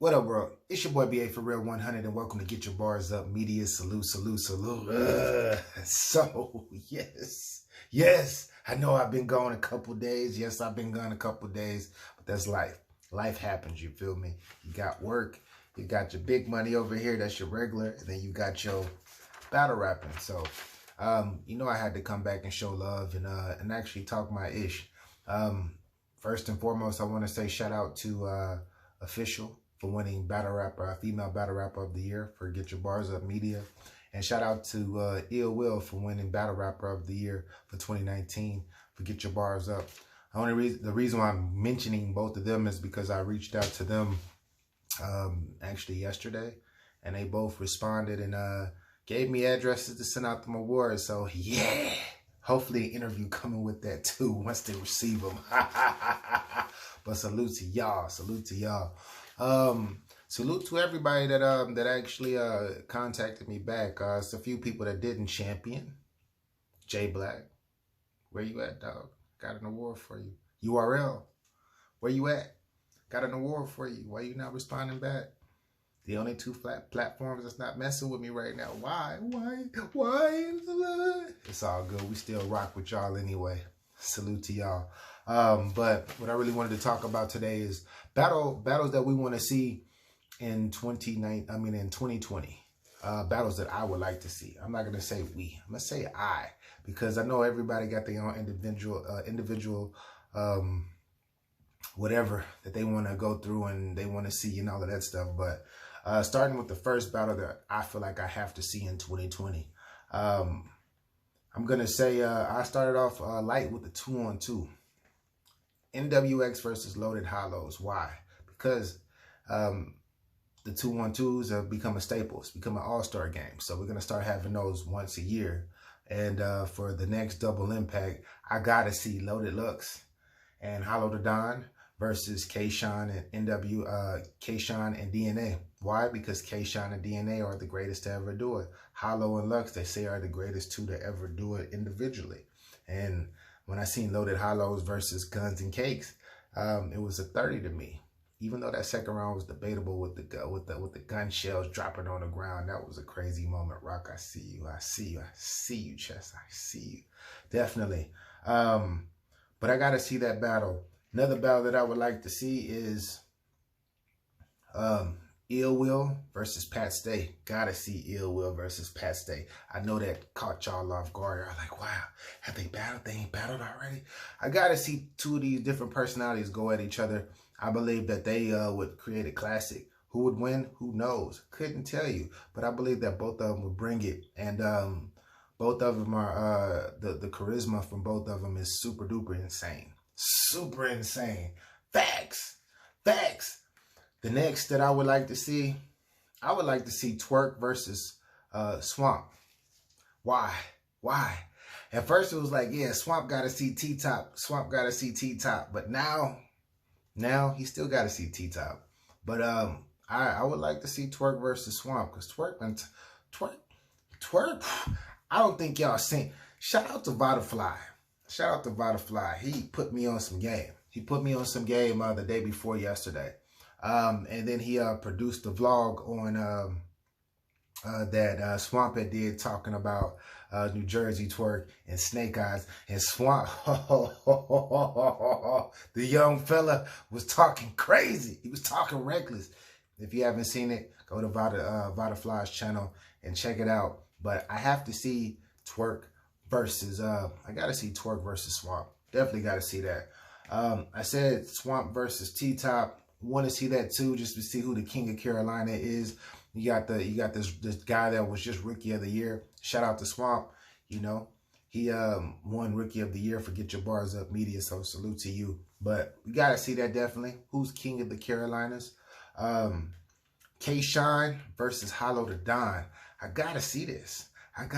What up, world? It's your boy Ba4real1 and welcome to Get Your Bars Up Media. Salute. Yes. I know I've been gone a couple days. Yes, I've been gone a couple days, but that's life. Life happens, you feel me? You got work, you got your big money over here, that's your regular, and then you got your battle rapping. So, I had to come back and show love and actually talk my ish. First and foremost, I want to say shout out to Official for winning female battle rapper of the year for Get Your Bars Up Media. And shout out to Ill Will for winning battle rapper of the year for 2019 for Get Your Bars Up. The reason why I'm mentioning both of them is because I reached out to them actually yesterday, and they both responded and gave me addresses to send out them awards. So yeah, hopefully an interview coming with that too once they receive them. But salute to y'all. Salute to everybody that actually contacted me back. It's a few people that didn't. Champion J Black, where you at, dog? Got an award for you. URL, where you at? Got an award for you. Why you not responding back? The only two flat platforms that's not messing with me right now. Why? It's all good. We still rock with y'all anyway. Salute to y'all. But what I really wanted to talk about today is battles that we want to see in 2020. Battles that I would like to see. I'm not gonna say we. I'm gonna say I, because I know everybody got their own individual whatever that they want to go through and they want to see and all of that stuff. But starting with the first battle that I feel like I have to see in 2020. I'm going to say I started off light with the 2-on-2. NWX versus Loaded Hollows. Why? Because the 2-on-2s have become a staple. It's become an all-star game. So we're going to start having those once a year. And for the next Double Impact, I got to see Loaded Lux and Hollow the Don versus K-Shine and K-Shine and DNA. Why? Because K-Shine and DNA are the greatest to ever do it. Hollow and Lux, they say, are the greatest two to ever do it individually. And when I seen Loaded Hollows versus Guns and Cakes, it was a 30 to me. Even though that second round was debatable with the gun shells dropping on the ground, that was a crazy moment. Rock, I see you, Chess, I see you, definitely. But I gotta see that battle. Another battle that I would like to see is Ill Will versus Pat Stay. Gotta see Ill Will versus Pat Stay. I know that caught y'all off guard. I'm like, wow, have they battled? They ain't battled already? I gotta see two of these different personalities go at each other. I believe that they would create a classic. Who would win? Who knows? Couldn't tell you. But I believe that both of them would bring it. And both of them are, the charisma from both of them is super duper insane. Super insane. Facts. The next that I would like to see, Twerk versus Swamp. Why? At first it was like, yeah, Swamp got to see T-Top. But now he still got to see T-Top. But I would like to see Twerk versus Swamp, because Twerk, I don't think y'all seen. Shout out to Ba4real1. He put me on some game. The day before yesterday. And then he produced the vlog on that Swamp had did, talking about New Jersey Twerk and Snake Eyes. And Swamp, the young fella was talking crazy. He was talking reckless. If you haven't seen it, go to Ba4real1's channel and check it out. But I have to see Twerk versus, I got to see Twerk versus Swamp. Definitely got to see that. I said Swamp versus T-Top. Want to see that too, just to see who the King of Carolina is. You got this guy that was just Rookie of the Year. Shout out to Swamp. You know, he won Rookie of the Year for Get Your Bars Up Media, so salute to you. But we got to see that definitely. Who's King of the Carolinas? K-Shine versus Hollow the Don. I got to see this. I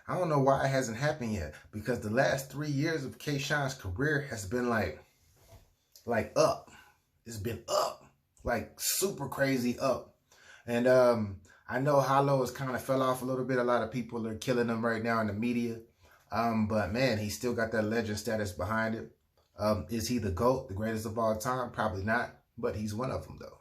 don't know why it hasn't happened yet, because the last 3 years of K-Shine's career has been like up. It's been up, like super crazy up. And I know Hollow has kind of fell off a little bit. A lot of people are killing him right now in the media. But man, he still got that legend status behind it. Is he the GOAT, the greatest of all time? Probably not, but he's one of them though.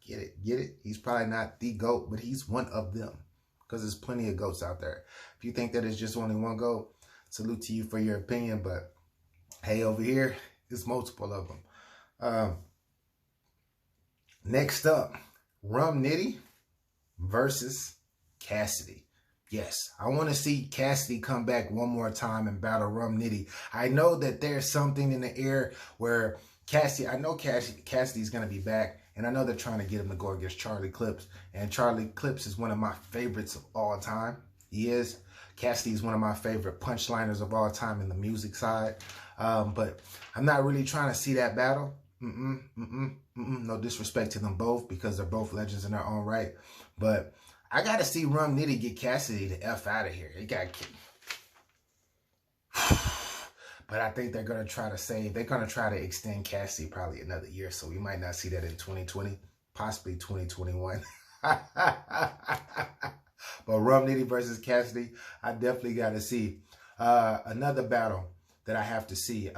Get it, get it? He's probably not the GOAT, but he's one of them, because there's plenty of GOATs out there. If you think that it's just only one GOAT, salute to you for your opinion, but hey, over here, there's multiple of them. Next up, Rum Nitty versus Cassidy. Yes, I want to see Cassidy come back one more time and battle Rum Nitty. I know that there's something in the air where I know Cassidy's going to be back, and I know they're trying to get him to go against Charlie Clips, and Charlie Clips is one of my favorites of all time. He is. Cassidy is one of my favorite punchliners of all time in the music side, but I'm not really trying to see that battle. No disrespect to them both, because they're both legends in their own right, but I got to see Rum Nitty get Cassidy the F out of here. He got But I think they're going to try to extend Cassidy probably another year, so we might not see that in 2020, possibly 2021. But Rum Nitty versus Cassidy, I definitely got to see. Another battle that I have to see,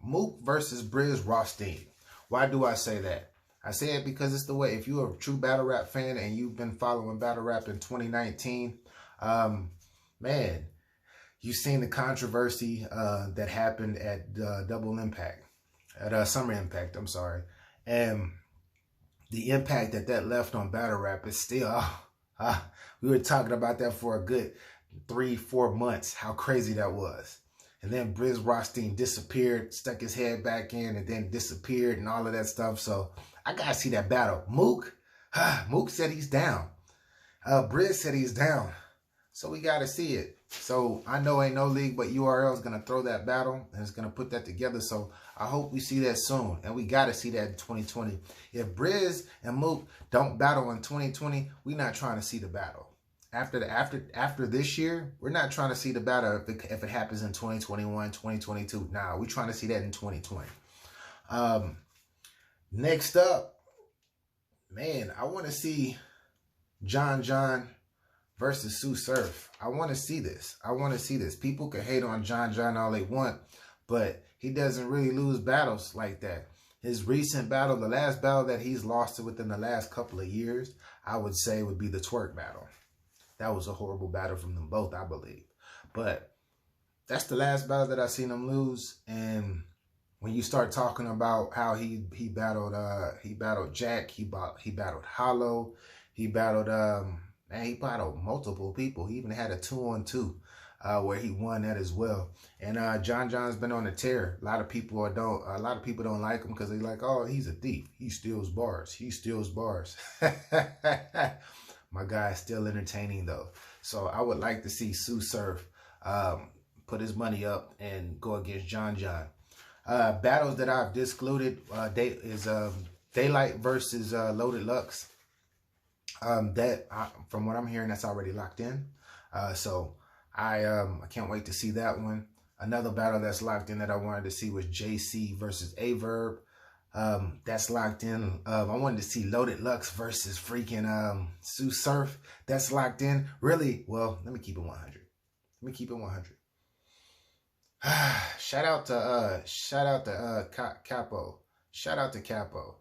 Mook versus Briz Rothstein. Why do I say that? I say it because it's the way. If you're a true battle rap fan and you've been following battle rap in 2019, man, you've seen the controversy that happened at Double Impact, at Summer Impact, I'm sorry. And the impact that left on battle rap is still, we were talking about that for a good 3-4 months, how crazy that was. And then Briz Rothstein disappeared, stuck his head back in, and then disappeared and all of that stuff. So I got to see that battle. Mook said he's down. Briz said he's down. So we got to see it. So I know Ain't No League But URL is going to throw that battle and it's going to put that together. So I hope we see that soon. And we got to see that in 2020. If Briz and Mook don't battle in 2020, we're not trying to see the battle. After this year, we're not trying to see the battle if it happens in 2021, 2022. Nah, we're trying to see that in 2020. Next up, man, I want to see John versus Sue Surf. I want to see this. People can hate on John all they want, but he doesn't really lose battles like that. His recent battle, the last battle that he's lost within the last couple of years, I would say would be the twerk battle. That was a horrible battle from them both, I believe. But that's the last battle that I've seen him lose. And when you start talking about how he battled Jack, he battled Hollow, he battled multiple people. He even had a 2-on-2 where he won that as well. And John's been on a tear. A lot of people don't like him because they're like, oh, he's a thief. He steals bars. My guy is still entertaining though. So I would like to see Sue Surf put his money up and go against John. Battles that I've discluded Daylight versus Loaded Lux. From what I'm hearing, that's already locked in. So I can't wait to see that one. Another battle that's locked in that I wanted to see was JC versus A-Verb. That's locked in. I wanted to see Loaded Lux versus freaking Sue Surf. That's locked in. Really? Well, let me keep it 100. Shout out to Capo. Shout out to Capo.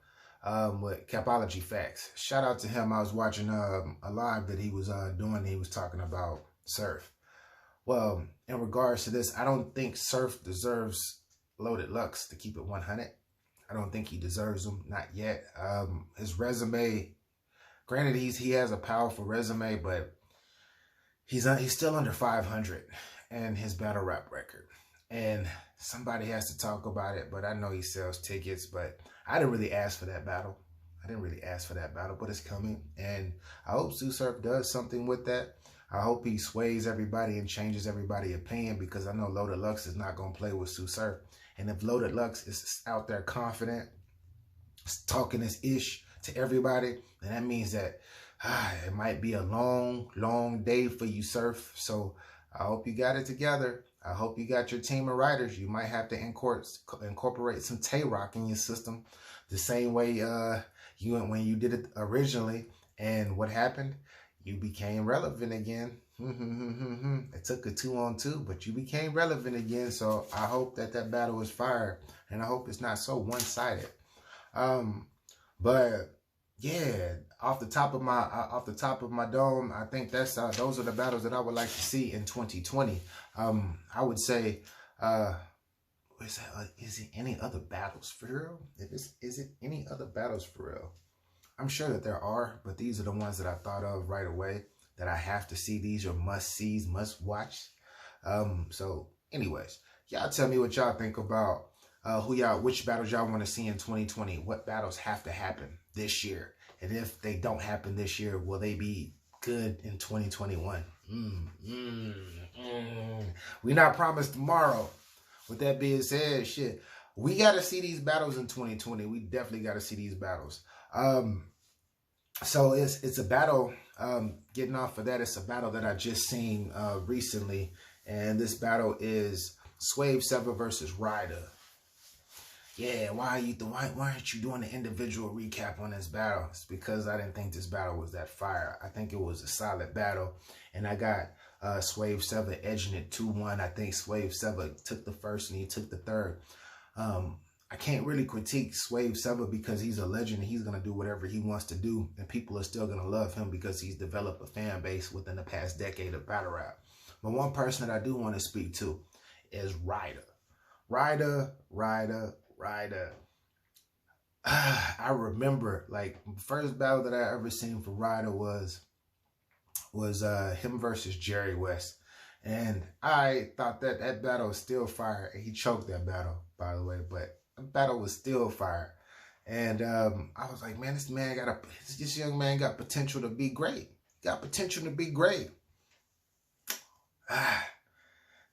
With Capology Facts. Shout out to him. I was watching a live that he was doing. He was talking about Surf. Well, in regards to this, I don't think Surf deserves Loaded Lux, to keep it 100. I don't think he deserves them, not yet. His resume, granted, he has a powerful resume, but he's still under 500 in his battle rap record. And somebody has to talk about it, but I know he sells tickets, but I didn't really ask for that battle. But it's coming. And I hope Sue Surf does something with that. I hope he sways everybody and changes everybody's opinion, because I know Loaded Lux is not going to play with Sue Surf. And if Loaded Lux is out there confident, talking his ish to everybody, then that means that it might be a long, long day for you, Surf. So I hope you got it together. I hope you got your team of writers. You might have to incorporate some Tay-Rock in your system, the same way when you did it originally. And what happened? You became relevant again. It took a 2-on-2, but you became relevant again. So I hope that battle is fire, and I hope it's not so one-sided. But yeah, off the top of my dome, I think that's those are the battles that I would like to see in 2020. I would say, is it any other battles for real? Is it any other battles for real? I'm sure that there are, but these are the ones that I thought of right away that I have to see. These are must-sees, must-watch. So anyways, y'all tell me what y'all think about which battles y'all want to see in 2020. What battles have to happen this year? And if they don't happen this year, will they be good in 2021? We not promised tomorrow. With that being said, shit, we got to see these battles in 2020. We definitely got to see these battles. So it's a battle, getting off of that, it's a battle that I just seen recently. And this battle is Swave 7 versus Ryder. Yeah, why aren't you doing an individual recap on this battle? It's because I didn't think this battle was that fire. I think it was a solid battle. And I got Swave 7 edging it 2-1. I think Swave 7 took the first and he took the third. I can't really critique Swave 7 because he's a legend and he's going to do whatever he wants to do. And people are still going to love him because he's developed a fan base within the past decade of battle rap. But one person that I do want to speak to is Ryder. Ryder. I remember, like, first battle that I ever seen for Ryder was him versus Jerry West. And I thought that battle was still fire. He choked that battle, by the way, but the battle was still fire. And I was like, man, this young man got potential to be great.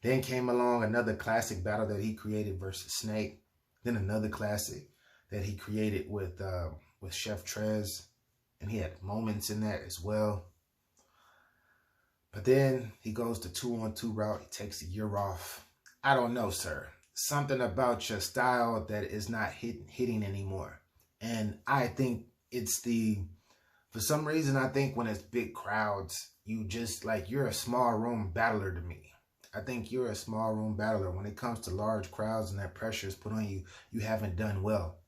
Then came along another classic battle that he created versus Snake. Then another classic that he created with Chef Trez. And he had moments in that as well. But then he goes to 2-on-2 route. He takes a year off. I don't know, sir. Something about your style that is not hitting anymore. And I think it's for some reason, I think when it's big crowds, you just, like, you're a small room battler to me. I think you're a small room battler. When it comes to large crowds and that pressure is put on you, you haven't done well.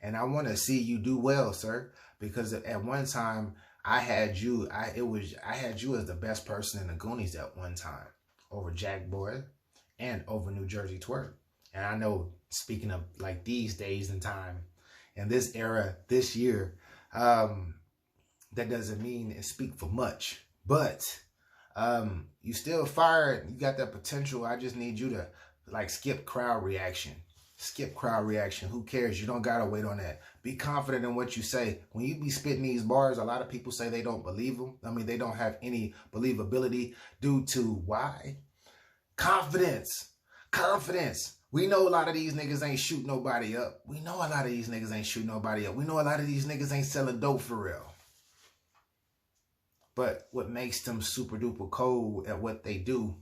And I want to see you do well, sir, because at one time I had you as the best person in the Goonies at one time over Jack Boy and over New Jersey Twerk. And I know, speaking of like these days and time and this era, this year, that doesn't mean it speak for much, but you still fired. You got that potential. I just need you to, like, skip crowd reaction. Who cares? You don't got to wait on that. Be confident in what you say. When you be spitting these bars, a lot of people say they don't believe them. I mean, they don't have any believability due to why? Confidence. We know a lot of these niggas ain't shooting nobody up. We know a lot of these niggas ain't selling dope for real. But what makes them super duper cold at what they do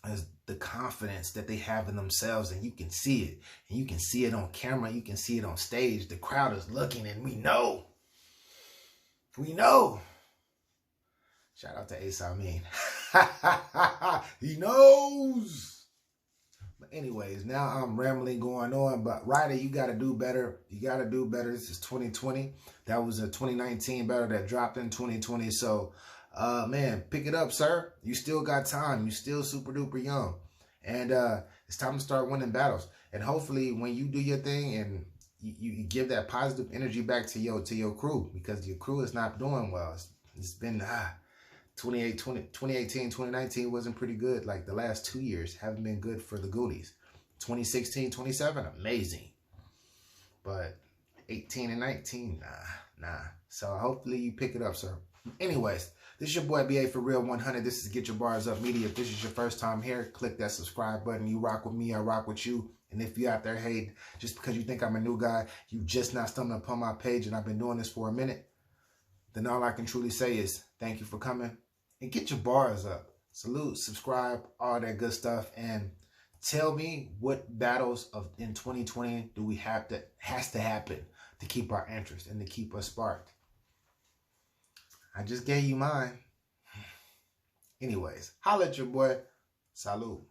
is the confidence that they have in themselves, and you can see it. And you can see it on camera. You can see it on stage. The crowd is looking, and we know. Shout out to Ace Amin. He knows. But anyways, now I'm rambling going on. But Ryder, you got to do better. This is 2020. That was a 2019 battle that dropped in 2020. So, man, pick it up, sir. You still got time. You still super duper young. And it's time to start winning battles. And hopefully when you do your thing and you give that positive energy back to your crew, because your crew is not doing well. It's been 2018, 2019 wasn't pretty good. Like the last 2 years haven't been good for the Goonies. 2016, 27, amazing. But 18 and 19, nah. So hopefully you pick it up, sir. Anyways, this is your boy Ba4real1. This is Get Your Bars Up Media. If this is your first time here, click that subscribe button. You rock with me, I rock with you. And if you out there, hey, just because you think I'm a new guy, you just not stumbling upon my page and I've been doing this for a minute, then all I can truly say is thank you for coming and get your bars up. Salute, subscribe, all that good stuff. And tell me what battles in 2020 do we has to happen to keep our interest and to keep us sparked. I just gave you mine. Anyways, holla at your boy. Salute.